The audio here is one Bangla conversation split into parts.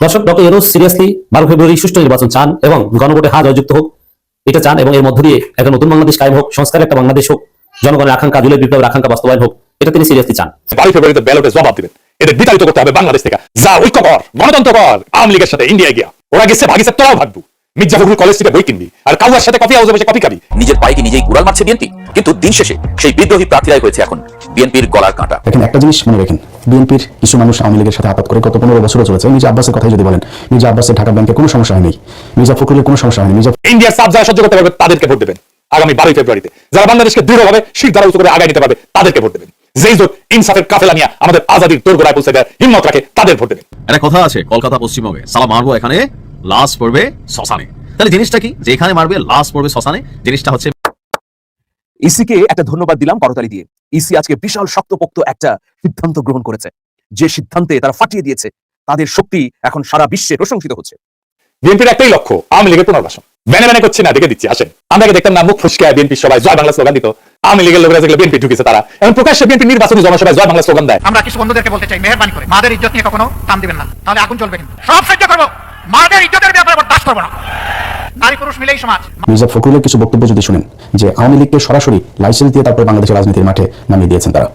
দর্শক, ডক্টর ইউনূস সিরিয়াসলি 12 ফেব্রুয়ারি সুষ্ঠু নির্বাচন চান এবং গণভোটে হা জয়যুক্ত হোক, এটা চান এবং এর মধ্য দিয়ে একটা নতুন বাংলাদেশ কায়েম হোক, সংস্কারের একটা বাংলাদেশ হোক, জনগণের আকাঙ্ক্ষা, জুলাই বিপ্লবের আকাঙ্ক্ষা বাস্তবায়ন হোক, এটা তিনি সিরিয়াসলি চান। 12 ফেব্রুয়ারিতে ব্যালটে জবাব দিবেন, এদের বিতাড়িত করতে হবে বাংলাদেশ থেকে। যা ঐক্য কর, গণতন্ত্র কর। আওয়ামী লীগের সাথে ইন্ডিয়া গিয়া ওরা গেছে, ভাগিছে, তোরাও ভাগবো। মির্জা ফখরুল কলেজ থেকে বই কিনবি আর কাউয়ার সাথে কফি হাউসে বসে কফি খাবি। নিজের পায়ে নিজেই কুড়াল মারছে বিএনপি, কিন্তু দিন শেষে সেই বিদ্রোহী প্রার্থীরাই হয়েছে এখন বিএনপির গলার কাঁটা। দেখেন, একটা জিনিস মনে রাখেন, বিএনপির কিছু মানুষ আওয়ামী লীগের সাথে আপাত করে গত 15 বছর চলেছে। মির্জা আব্বাসের কথাই যদি বলেন, মির্জা আব্বাসের ঢাকা ব্যাংকে কোনো সমস্যা হয়নি, মির্জা ফখরুলের কোনো সমস্যা হয়নি। ইন্ডিয়ার চাপ যারা সহ্য করতে পারবে তাদেরকে ভোট দেবেন আগামী 12 ফেব্রুয়ারিতে। যারা বাংলাদেশকে দৃঢ়ভাবে শির দ্বারা উঁচু করে আগায় নিতে পারবে তাদেরকে ভোট দেবেন। যেই জোট ইনসাফের কাফেলা নিয়ে আমাদের আজাদির দোরগোড়ায় পৌঁছে দেওয়ার হিম্মত রাখে তাদের ভোট দেবেন। একটা কথা আছে, কলকাতা পশ্চিমবঙ্গে সালা মারবো এখানে, লাশ পড়বে শ্মশানে। তাহলে জিনিসটা কি, যে এখানে মারবে লাশ পড়বে শ্মশানে, জিনিসটা হচ্ছে ইসিকে একটা ধন্যবাদ দিলাম করতালি দিয়ে। ইসি আজকে বিশাল শক্তপোক্ত একটা সিদ্ধান্ত গ্রহণ করেছে, যে সিদ্ধান্তে তারা ফাটিয়ে দিয়েছে। তাদের শক্তি এখন সারা বিশ্বে প্রশংসিত হচ্ছে। বিএনপির একটাই লক্ষ্য, আওয়ামী লীগের পুনর্বাসন। ব্যানে ব্যানে করছি না, দেখে দিচ্ছি, আসেন। আমরা দেখতাম না মুখ ফুসকায় বিএনপি সবাই জয় বাংলা স্লোগান দিত। আওয়ামী লীগের লোকেরা যেগুলো বিএনপি ঢুকেছে তারা এখন প্রকাশ্যে বিএনপি নির্বাচনী জনসভায় জয় বাংলা স্লোগান দেয়। আমরা কিছু বন্ধুদেরকে বলতে চাই, মেহেরবানি করে মাদের ইজ্জত নিয়ে কখনো টান দিবেন না, তাহলে আগুন জ্বলবে। কিন্তু সব সহ্য করবো, মাদের ইজ্জতের ব্যাপারে বরদাস্ত করবো না। নারী পুরুষ মিলেই সমাজ। মির্জা ফখরুলের কিছু বক্তব্য যদি শুনেন, যে আওয়ামী লীগকে সরাসরি লাইসেন্স দিয়ে তারপর বাংলাদেশের রাজনীতির মাঠে নামিয়ে দিয়েছেন তারা।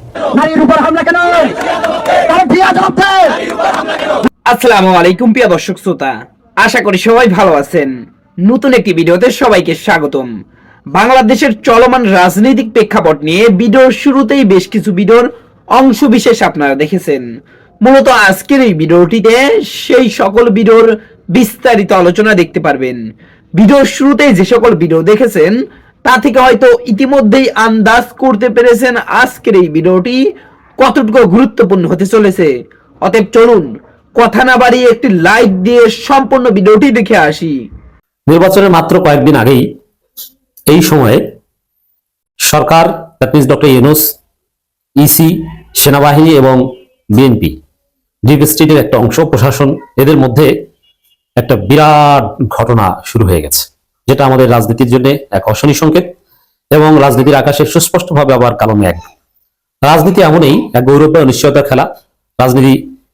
আসসালামু আলাইকুম প্রিয় দর্শক শ্রোতা, আশা করি সবাই ভালো আছেন। নতুন একটি ভিডিওতে সবাইকে স্বাগতম। বাংলাদেশের চলমান রাজনৈতিক প্রেক্ষাপট নিয়ে ভিডিওর শুরুতেই বেশ কিছু ভিডিওর অংশ বিশেষ আপনারা দেখেছেন। মূলত আজকের এই ভিডিওটিতে সেই সকল ভিডিওর বিস্তারিত আলোচনা দেখতে পারবেন। ভিডিওর শুরুতেই যে সকল ভিডিও দেখেছেন তা থেকে হয়তো ইতিমধ্যেই আন্দাজ করতে পেরেছেন আজকের এই ভিডিওটি কতটুকু গুরুত্বপূর্ণ হতে চলেছে। অতএব চলুন কথা না বাড়িয়ে একটি লাইক দিয়ে সম্পূর্ণ ভিডিওটি দেখে আসি। নির্বাচনের মাত্র কয়েকদিন আগেই এই সময়ে সরকার, ডক্টর ইউনূস, ইসি, সেনাবাহিনী এবং বিএনপি, ডিপ স্টেটের একটা অংশ, প্রশাসন, এদের মধ্যে একটা বিরাট ঘটনা শুরু হয়ে গেছে, যেটা আমাদের রাজনীতির জন্য এক অশনি সংকেত এবং রাজনীতির আকাশে সুস্পষ্টভাবে আবার কালো মেঘ। রাজনীতি এমনই এক গৌরব অনিশ্চয়তার খেলা। রাজনীতি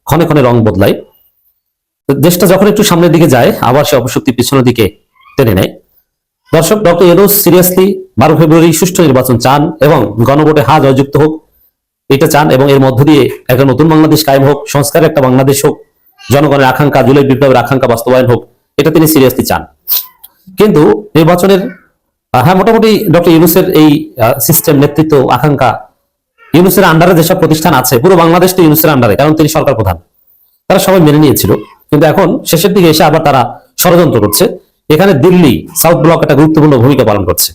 ক্ষণে ক্ষণে রং বদলায়। দেশটা যখন একটু সামনের দিকে যায় আবার সে অপশক্তি পিছনের দিকে টেনে নেয়। দর্শক, ডক্টর ইউনূস সিরিয়াসলি 12 ফেব্রুয়ারি সুষ্ঠু নির্বাচন চান এবং গণভোটে হা জয়যুক্ত হোক, এটা চান এবং এর মধ্য দিয়ে একটা নতুন বাংলাদেশ কায়েম হোক, সংস্কারের একটা বাংলাদেশ হোক, জনগণের আকাঙ্ক্ষা, জুলাই বিপ্লবের আকাঙ্ক্ষা বাস্তবায়ন হোক, এটা তিনি সিরিয়াসলি চান। কিন্তু নির্বাচনের মোটামুটি ডক্টর ইউনূসের এই সিস্টেম, নেতৃত্ব, আকাঙ্ক্ষা, ইউনূসের আন্ডারে যেসব প্রতিষ্ঠান আছে, পুরো বাংলাদেশ তো ইউনূসের আন্ডারে, কারণ তিনি সরকার প্রধান, তারা সবাই মেনে নিয়েছিল। কিন্তু এখন শেষের দিকে এসে আবার তারা ষড়যন্ত্র করছে। এখানে দিল্লি সাউথ ব্লক একটা গুরুত্বপূর্ণ ভূমিকা পালন করছে।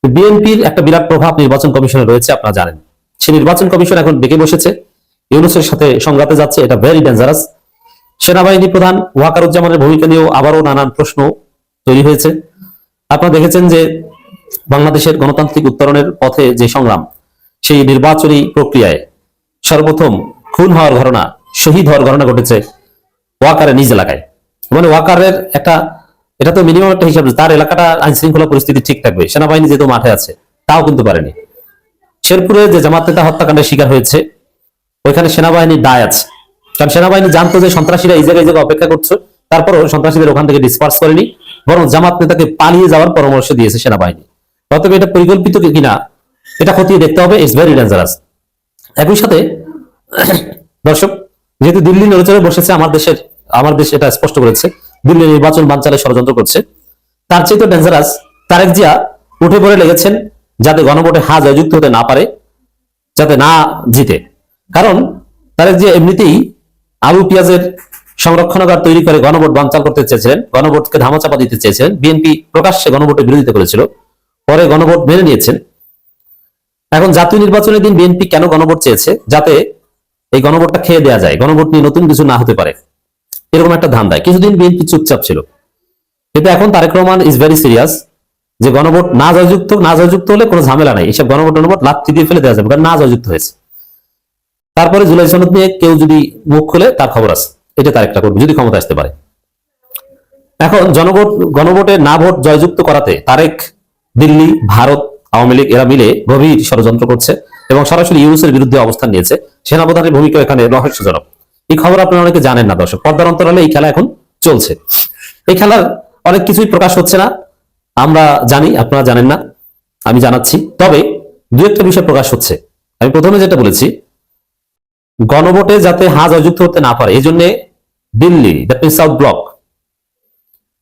বিএনপির একটা বিরাট প্রভাব নির্বাচন কমিশনে রয়েছে, আপনারা জানেন। সেই নির্বাচন কমিশন এখন ডেকে বসেছে, ইউনূসের সাথে সংঘাতে যাচ্ছে, এটা ভেরি ডেঞ্জারাস। সেনাবাহিনী প্রধান ওয়াকারুজ্জামানের ভূমিকা নিয়েও আবারও নানান প্রশ্ন তৈরি হয়েছে। আপনারা দেখেছেন যে বাংলাদেশের গণতান্ত্রিক উত্তরণের পথে যে সংগ্রাম, সেই নির্বাচনী প্রক্রিয়ায় সর্বপ্রথম খুন হওয়ার ঘটনা, শহীদ হওয়ার ঘটনা ঘটেছে ওয়াকারের নিজ এলাকায়। মানে ওয়াকারের একটা, এটা তো মিনিমাম একটা হিসাব, তার এলাকাটা আইন শৃঙ্খলা পরিস্থিতি ঠিক থাকবে, সেনাবাহিনী যেহেতু মাঠে আছে, তাও কিন্তু পারেনি। শেরপুরে যে জামাত নেতা হত্যাকাণ্ডের শিকার হয়েছে, ওইখানে সেনাবাহিনীর দায় আছে, কারণ সেনাবাহিনী জানতো যে সন্ত্রাসীরা এই জায়গায় অপেক্ষা করছে, তারপরও সন্ত্রাসীদের ওখান থেকে ডিসপার্স করেনি, বরং জামাত নেতাকে পালিয়ে যাওয়ার পরামর্শ দিয়েছে সেনাবাহিনী। অতএব এটা পরিকল্পিত কিনা এটা খতিয়ে দেখতে হবে। It's very dangerous. একই সাথে দর্শক, যেহেতু দিল্লি নড়েচড়ে বসেছে, আমার দেশ এটা স্পষ্ট করেছে, দিল্লি নির্বাচন বানচালে ষড়যন্ত্র করছে। তার চেয়ে তো ডেঞ্জারাস, তারেক জিয়া উঠে পড়ে লেগেছেন যাতে গণভোটে হা জয়যুক্ত হতে না পারে, যাতে না জিতে। কারণ তারেক জিয়া এমনিতেই আলু পেঁয়াজের সংরক্ষণাগার তৈরি করে গণভোট বানচাল করতে চেয়েছিলেন, গণভোটকে ধামাচাপা দিতে চেয়েছিলেন। বিএনপি প্রকাশ্যে গণভোটের বিরোধিতা করেছিল, পরে গণভোট মেনে নিয়েছেন। এখন জাতীয় নির্বাচনের দিন বিএনপি কেন গণভোট চেয়েছে? যাতে এই গণভোটটা খেয়ে দেওয়া যায়, গণভোট নিয়ে নতুন কিছু না হতে পারে, এরকম একটা ধান্দায় কিছুদিন বিএনপি চুপচাপ ছিল। কিন্তু এখন Tarique Rahman is very serious, যে গণভোট না জয়যুক্ত হলে কোনো ঝামেলা নাই, এইসব গণভোট লাথি দিয়ে ফেলে দেওয়া যাবে, কারণ না জয়যুক্ত হয়েছে। তারপরে জুলাই সনদ নিয়ে কেউ যদি মুখ খুলে তার খবর আছে, এটা তারেকটা করবে যদি ক্ষমতা আসতে পারে। এখন গণভোটে না ভোট জয়যুক্ত করাতে তারেক, দিল্লি, ভারত, আওয়ামী লীগ এরা মিলে গভীর ষড়যন্ত্র করছে এবং সরাসরি ইউনূসের বিরুদ্ধে অবস্থান নিয়েছে। সেনাপ্রধানের ভূমিকা এখানে রহস্যজনক। এই খবর আপনারা অনেকে জানেন না দর্শক। পর্দার অন্তরালে এই খেলা এখন চলছে। এই খেলার অনেক কিছুই প্রকাশ হচ্ছে না, আমরা জানি, আপনারা জানেন না, আমি জানাচ্ছি। তবে দু একটা বিষয় প্রকাশ হচ্ছে। আমি প্রথমে যেটা বলেছি, গণভোটে যাতে জয়যুক্ত হতে না পারে এই জন্য Delhi, that means south block,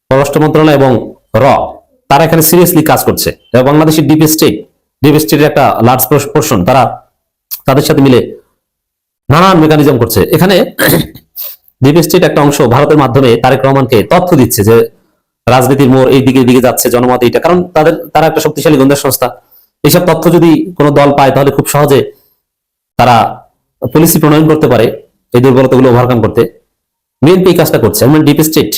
পররাষ্ট্র মন্ত্রণালয় এবং তারা এখানে সিরিয়াসলি কাজ করছে। এবং বাংলাদেশের ডিপ স্টেটের একটা লার্জ পোর্শন তারা তাদের সাথে মিলে নানান মেকানিজম করছে। এখানে ডিপ স্টেট একটা অংশ ভারতের মাধ্যমে তারেক রহমানকে তথ্য দিচ্ছে যে রাজনীতির মোড় এই দিকে যাচ্ছে, জনমত এইটা, কারণ তারা একটা শক্তিশালী গোয়েন্দা সংস্থা। এইসব তথ্য যদি কোনো দল পায় তাহলে খুব সহজে তারা পলিসি প্রণয়ন করতে পারে এই দুর্বলতাগুলো ওভারকাম করতে। বিএনপি এই কাজটা করছে, মানে ডিপ স্টেট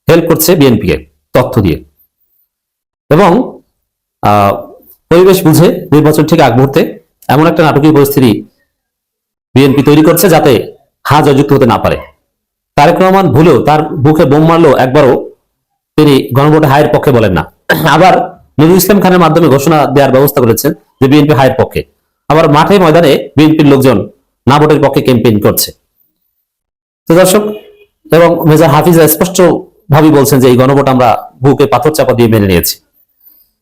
হেল্প করছে বিএনপি কে তথ্য দিয়ে। এবং পরিবেশ বুঝে নির্বাচন ঠিক আগ মুহূর্তে এমন একটা নাটকীয় পরিস্থিতি বিএনপি তৈরি করছে যাতে জয়যুক্ত হতে না পারে। তারেক রহমান ভুলেও, তার বুকে বোম মারলেও একবারও তিনি গণভোটে হায়ের পক্ষে বলেন না। আবার নুরুল ইসলাম খানের মাধ্যমে ঘোষণা দেওয়ার ব্যবস্থা করেছেন যে বিএনপি হায়ের পক্ষে। আবার মাঠে ময়দানে বিএনপির লোকজন না ভোটের পক্ষে ক্যাম্পেইন করছে। তো দর্শক, এবং মেজর হাফিজ স্পষ্ট ভাবে বলছেন যে এই গণভোট আমরা বুকে পাথর চাপা দিয়ে মেনে নিয়েছি,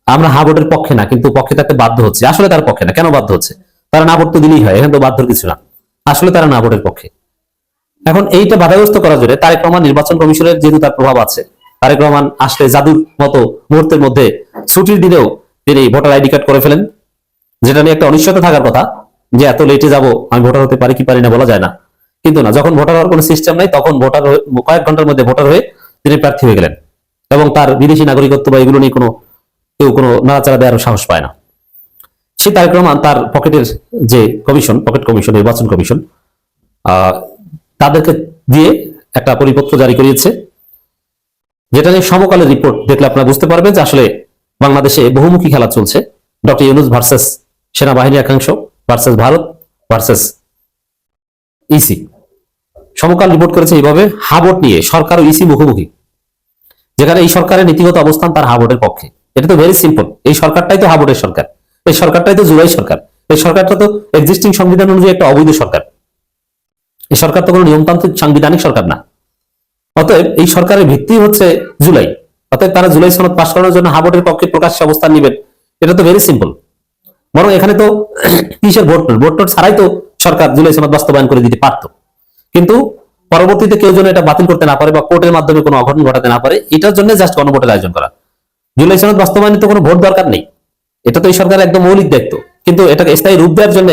আমরা ভোটের পক্ষে না, কিন্তু পক্ষে থাকতে বাধ্য হচ্ছে। আসলে তার পক্ষে না, কেন বাধ্য হচ্ছে? তারা না ভোট তো দিলেই হয়, এখানে তো বাধ্যর কিছু না, আসলে তারা না ভোটের পক্ষে। এখন এইটা বাধাগ্রস্ত করার জন্য তারেক রহমান নির্বাচন কমিশনের যেহেতু তার প্রভাব আছে, তারেক রহমান আসলে জাদুর মতো মুহূর্তের মধ্যে ছুটির দিনেও তিনি ভোটার আইডি কার্ড করে ফেলেন, যেটা নিয়ে একটা অনিশ্চয়তা থাকার কথা যে এত লেটে যাব, আমি ভোটার হতে পারি কি পারি না বলা যায় না। কিন্তু না, যখন ভোটার হওয়ার কোনো সিস্টেম নাই তখন ভোটার কয়েক ঘন্টার মধ্যে ভোটার হয়ে তিনি প্রার্থী হয়ে গেলেন। এবং তার বিদেশি নাগরিকত্ব বা এগুলো নিয়ে কেউ কোনো নাড়াচাড়া দেওয়ার সাহস পায় না। সেই তারেক রহমান তার পকেটের যে পকেট কমিশন, নির্বাচন কমিশন, তাদেরকে দিয়ে একটা পরিপত্র জারি করিয়েছে, যেটা নিয়ে সমকালের রিপোর্ট দেখলে আপনারা বুঝতে পারবেন যে আসলে বাংলাদেশে বহুমুখী খেলা চলছে। ডক্টর ইউনূস ভার্সেস সেনাবাহিনীর একাংশ ভার্সেস ভারত ভার্সেস ইসি। সমকাল রিপোর্ট করেছে এইভাবে, ভোট নিয়ে সরকার ও ইসি মুখোমুখি, যেখানে এই সরকারের নীতিগত অবস্থান তার ভোটের পক্ষে। এটা তো ভেরি সিম্পল, এই সরকারটাই তো ভোটের সরকার, এই সরকারটাই তো জুলাই সরকার, এই সরকারটা তো এক্সিস্টিং সংবিধান অনুযায়ী একটা অবৈধ সরকার। এই সরকার তো কোনো নিয়মতান্ত্রিক সাংবিধানিক সরকার না। অতএব এই সরকারের ভিত্তি হচ্ছে জুলাই। অতএব তারা জুলাই সনদ পাশ করানোর জন্য ভোটের পক্ষে প্রকাশ্যে অবস্থান নেবেন, এটা তো ভেরি সিম্পল। বরং এখানে তো কিসের ভোট ছাড়াই তো সরকার জুলাই সনদ বাস্তবায়ন করে দিতে পারত। কিন্তু পরবর্তীতে কেউ যেন এটা বাতিল করতে না পারে বা কোর্টের মাধ্যমে কোনো অঘটন ঘটাতে না পারে, এটার জন্য জাস্ট গণভোটের আয়োজন করা। জুলাই সনদ বাস্তবায়নে তো কোনো ভোট দরকার নেই, এটা তো এই সরকারের একদম মৌলিক দায়িত্ব, কিন্তু এটাকে স্থায়ী রূপ দেওয়ার জন্য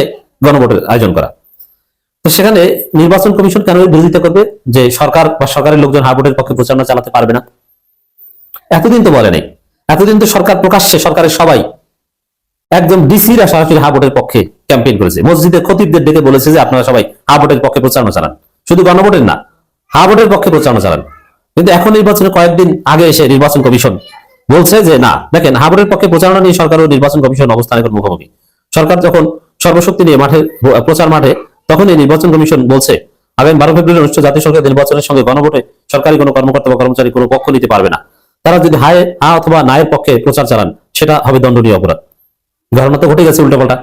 গণভোটের আয়োজন করা। তো সেখানে নির্বাচন কমিশন কেন বিরোধিতা করবে যে সরকার বা সরকারের লোকজন ভোটের পক্ষে প্রচারণা চালাতে পারবে না? এতদিন তো বলে নাই, এতদিন তো সরকার প্রকাশ্যে, সরকারের সবাই একদম ডিসিরা সরাসরি ভোটের পক্ষে ক্যাম্পেইন করেছে, মসজিদের খতিবদের ডেকে বলেছে যে আপনারা সবাই ভোটের পক্ষে প্রচারণা চালান, শুধু গণভোটের না, ভোটের পক্ষে প্রচারণা চালান। কিন্তু এখন নির্বাচনের কয়েকদিন আগে এসে নির্বাচন কমিশন বলছে যে না, দেখেন ভোটের পক্ষে প্রচারণা নিয়ে সরকার ও নির্বাচন কমিশন অবস্থান এখন মুখোমুখি। সরকার যখন সর্বশক্তি নিয়ে প্রচার মাঠে, তখন এই নির্বাচন কমিশন বলছে আগামী 12 ফেব্রুয়ারি অনুষ্ঠিত জাতীয় সংসদ নির্বাচনের সঙ্গে গণভোটে সরকারি কোনো কর্মকর্তা বা কর্মচারী কোনো পক্ষ নিতে পারবে না। তারা যদি অথবা নায়ের পক্ষে প্রচার চালান সেটা হবে দণ্ডনীয় অপরাধ। ঘটনা তো ঘটে গেছে উল্টোপাল্টা।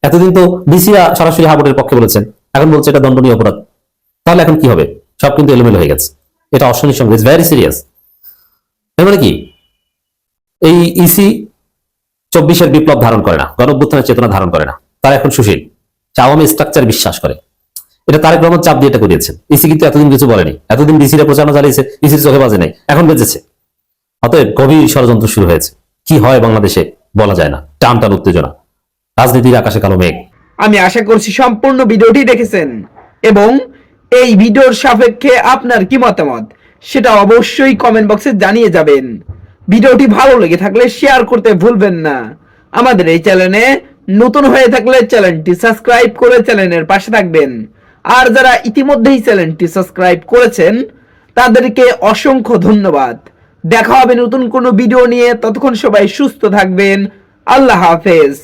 এতদিন তো ডিসিরা সরাসরি ভোটের পক্ষে বলেছেন, এখন বলছে এটা দণ্ডনীয় অপরাধ। তাহলে এখন কি হবে? সব কিন্তু এলোমেলো হয়ে গেছে। এটা অশনির সঙ্গে ভেরি সিরিয়াস। এর মানে কি, এই ইসি 24-এর বিপ্লব ধারণ করে না, গণঅভ্যুত্থানের চেতনা ধারণ করে না, তারা এখন সুশীল, আওয়ামী স্ট্রাকচার বিশ্বাস করে। এটা তারেক রহমান চাপ দিয়ে এটা করিয়েছেন। ইসি কিন্তু এতদিন কিছু বলেনি, এতদিন ডিসিরা প্রচারণা চালিয়েছে, ইসির চোখে বাজে নাই, এখন বেজেছে। অতএব গভীর ষড়যন্ত্র শুরু হয়েছে। কি হয় বাংলাদেশে বলা যায় না, টান টান উত্তেজনা, রাজনীতির আকাশে কালো মেঘ। আমি আশা করছি সম্পূর্ণ ভিডিওটি দেখেছেন এবং এই ভিডিওর সাপেক্ষে আপনার কি মতামত সেটা অবশ্যই কমেন্ট বক্সে জানিয়ে যাবেন। ভিডিওটি ভালো লেগে থাকলে শেয়ার করতে ভুলবেন না। আমাদের এই চ্যানেলে নতুন হয়ে থাকলে চ্যানেলটি সাবস্ক্রাইব করে চ্যানেলের পাশে থাকবেন। আর যারা ইতিমধ্যেই চ্যানেলটি সাবস্ক্রাইব করেছেন তাদেরকে অসংখ্য ধন্যবাদ। দেখা হবে নতুন কোনো ভিডিও নিয়ে, ততক্ষণ সবাই সুস্থ থাকবেন। আল্লাহ হাফেজ।